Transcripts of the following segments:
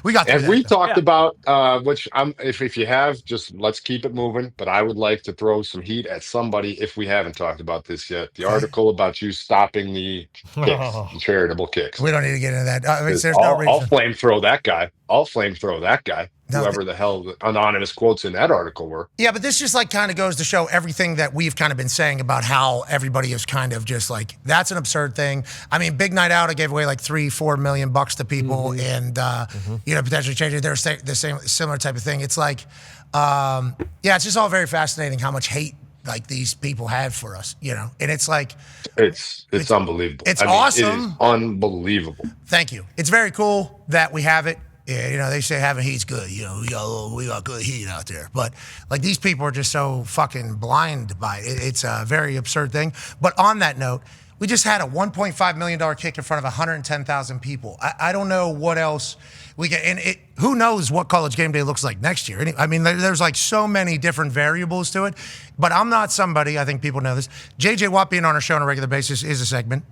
we got through And that. we Though. talked about which I'm if you have, just let's keep it moving. But I would like to throw some heat at somebody if we haven't talked about this yet. The Okay. article about you stopping the kicks, Oh, the charitable kicks. We don't need to get into that. Because There's no I'll reason. flame throw that guy. I'll flame throw that guy. No, Whoever the hell the anonymous quotes in that article were. yeah, but this just like kind of goes to show everything that we've kind of been saying about how everybody is kind of just like that's an absurd thing. I mean, big night out, I gave away like $3-4 million to people, and potentially changing the same similar type of thing. It's like, yeah, it's just all very fascinating how much hate like these people have for us, and it's like It's unbelievable. it's I mean, awesome. It is unbelievable. Thank you. It's very cool that we have it. Yeah, they say having heat's good. We got good heat out there. But like these people are just so fucking blind by it. It's a very absurd thing. But on that note, we just had a $1.5 million kick in front of 110,000 people. I don't know what else we get. And who knows what College Game Day looks like next year. I mean, there's like so many different variables to it. But I'm not somebody, I think people know this. JJ Watt being on our show on a regular basis is a segment.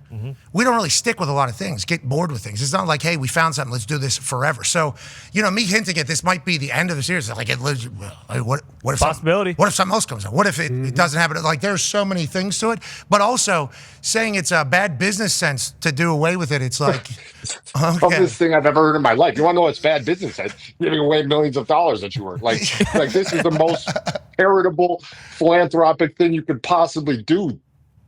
We don't really stick with a lot of things, get bored with things. It's not like, hey, we found something, let's do this forever. So, me hinting at this might be the end of the series. Like, what if possibility. What if something else comes out? What if it doesn't happen? Like, there's so many things to it. But also, saying it's a bad business sense to do away with it, it's like, Toughest thing I've ever heard in my life. You want to know what's bad business? Giving away millions of dollars that you were like this is the most charitable, philanthropic thing you could possibly do.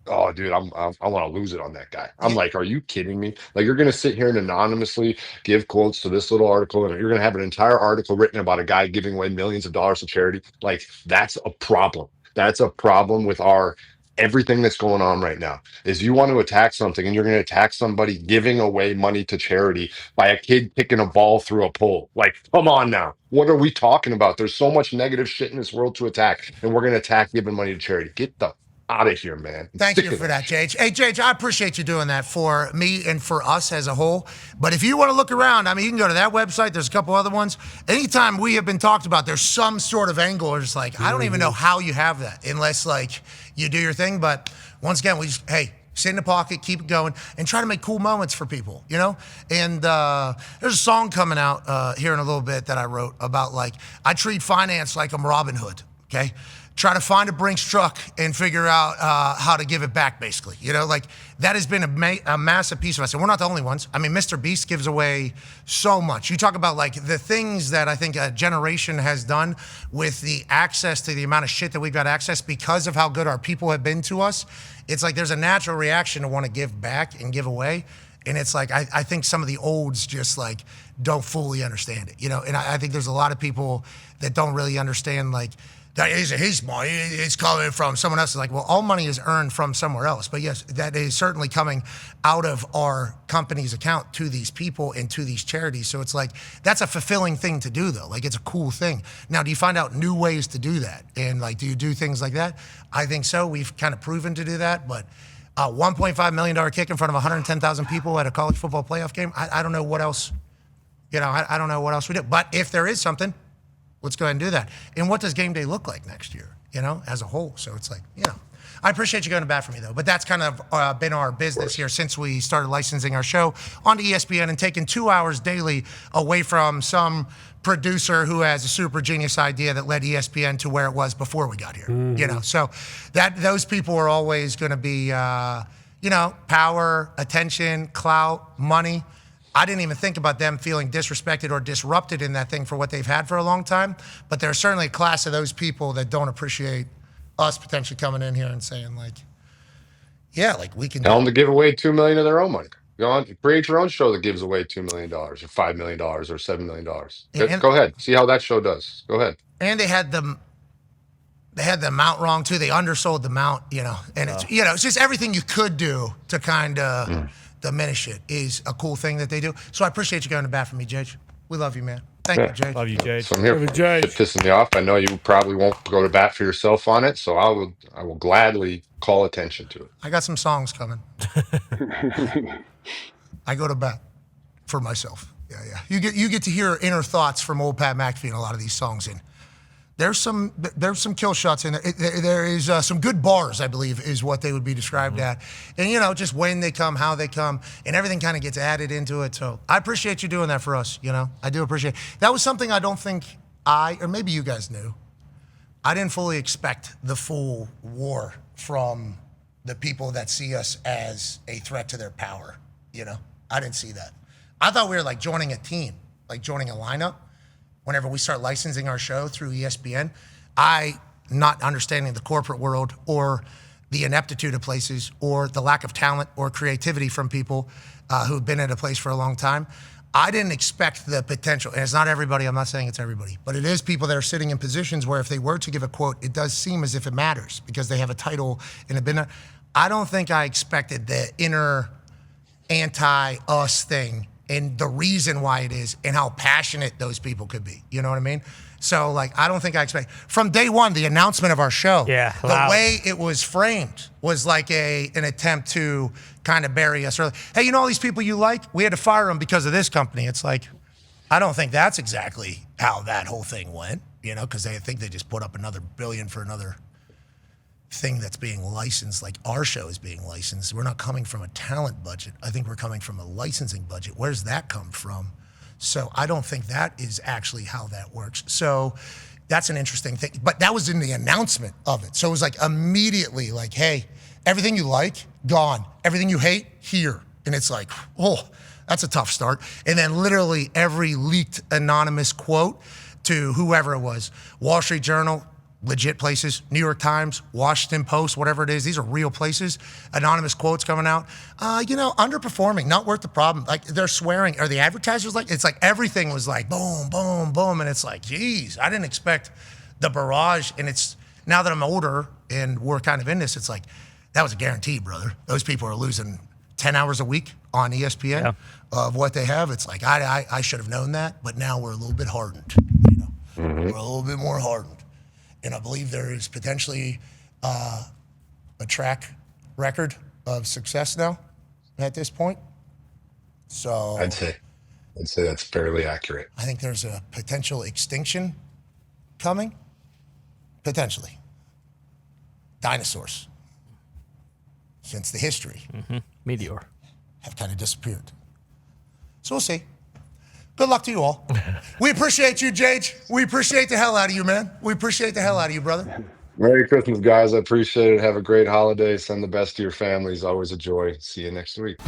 Oh, dude, I want to lose it on that guy. I'm like, are you kidding me? Like, you're going to sit here and anonymously give quotes to this little article, and you're going to have an entire article written about a guy giving away millions of dollars to charity. Like, that's a problem. That's a problem with everything that's going on right now. Is you want to attack something, and you're going to attack somebody giving away money to charity by a kid kicking a ball through a pole. Like, come on now. What are we talking about? There's so much negative shit in this world to attack, and we're going to attack giving money to charity. Get the out of here, man. Thank you for that, JH. Hey, JH, I appreciate you doing that for me and for us as a whole. But if you want to look around, I mean, you can go to that website. There's a couple other ones. Anytime we have been talked about, there's some sort of angle. Or just like, I don't even know how you have that unless like you do your thing. But once again, we just, hey, sit in the pocket, keep it going, and try to make cool moments for people, And there's a song coming out here in a little bit that I wrote about like, I treat finance like I'm Robin Hood, okay? Try to find a Brinks truck and figure out how to give it back, basically. Like that has been a massive piece of us. And we're not the only ones. I mean, Mr. Beast gives away so much. You talk about like the things that I think a generation has done with the access to the amount of shit that we've got access because of how good our people have been to us. It's like there's a natural reaction to want to give back and give away. And it's like, I think some of the olds just like don't fully understand it, And I think there's a lot of people that don't really understand like, that isn't his money, it's coming from someone else. It's like, well, all money is earned from somewhere else. But yes, that is certainly coming out of our company's account to these people and to these charities. So it's like, that's a fulfilling thing to do though. Like it's a cool thing. Now, do you find out new ways to do that? And like, do you do things like that? I think so. We've kind of proven to do that, but a $1.5 million kick in front of 110,000 people at a college football playoff game, I don't know what else, I don't know what else we do. But if there is something, let's go ahead and do that. And what does game day look like next year, as a whole? So it's like, I appreciate you going to bat for me, though. But that's kind of been our business here since we started licensing our show onto ESPN and taking 2 hours daily away from some producer who has a super genius idea that led ESPN to where it was before we got here. So those people are always going to be, power, attention, clout, money. I didn't even think about them feeling disrespected or disrupted in that thing for what they've had for a long time. But there's certainly a class of those people that don't appreciate us potentially coming in here and saying like, yeah, like we can tell them to give away $2 million of their own money. Go on, create your own show that gives away $2 million or $5 million or $7 million. Go ahead, see how that show does. Go ahead. And they had the amount wrong too. They undersold the amount, and it's it's just everything you could do to kind of. Diminish it is a cool thing that they do. So I appreciate you going to bat for me, Jage. We love you, man. Thank you, Jage. Love you, Jage. So I'm here. It's pissing me off. I know you probably won't go to bat for yourself on it, so I will gladly call attention to it. I got some songs coming. I go to bat for myself. Yeah. You get to hear inner thoughts from old Pat McAfee in a lot of these songs, and there's some kill shots in there. There is some good bars, I believe, is what they would be described at. And, you know, just when they come, how they come, and everything kind of gets added into it. So I appreciate you doing that for us, you know. I do appreciate it. That was something I don't think or maybe you guys knew. I didn't fully expect the full war from the people that see us as a threat to their power, you know. I didn't see that. I thought we were like joining a team, like joining a lineup. Whenever we start licensing our show through ESPN, not understanding the corporate world or the ineptitude of places or the lack of talent or creativity from people who've been at a place for a long time, I didn't expect the potential. And it's not everybody, I'm not saying it's everybody, but it is people that are sitting in positions where if they were to give a quote, it does seem as if it matters because they have a title and have been there. I don't think I expected the inner anti-us thing and the reason why it is and how passionate those people could be. You know what I mean? So, like, I don't think I expect. From day one, the announcement of our show, the way it was framed was like an attempt to kind of bury us. Or, hey, you know all these people you like? We had to fire them because of this company. It's like, I don't think that's exactly how that whole thing went, you know, because they think they just put up another billion for another thing that's being licensed, like our show is being licensed. We're not coming from a talent budget. I think we're coming from a licensing budget. Where's that come from? So I don't think that is actually how that works. So that's an interesting thing. But that was in the announcement of it. So it was like immediately like, hey, everything you like, gone. Everything you hate, here. And it's like, oh, that's a tough start. And then literally every leaked anonymous quote to whoever it was, Wall Street Journal, legit places, New York Times, Washington Post, whatever it is. These are real places. Anonymous quotes coming out. You know, underperforming, not worth the problem. Like they're swearing. Are the advertisers like, it's like everything was like boom, boom, boom. And it's like, geez, I didn't expect the barrage. And it's, now that I'm older and we're kind of in this, it's like, that was a guarantee, brother. Those people are losing 10 hours a week on ESPN of what they have. It's like, I should have known that, but now we're a little bit hardened, you know. We're a little bit more hardened. And I believe there is potentially a track record of success now at this point. So I'd say that's fairly accurate. I think there's a potential extinction coming, potentially. Dinosaurs, since the history, meteor, have kind of disappeared. So we'll see. Good luck to you all. We appreciate you, Jage. We appreciate the hell out of you, man. We appreciate the hell out of you, brother. Merry Christmas, guys. I appreciate it. Have a great holiday. Send the best to your families. Always a joy. See you next week.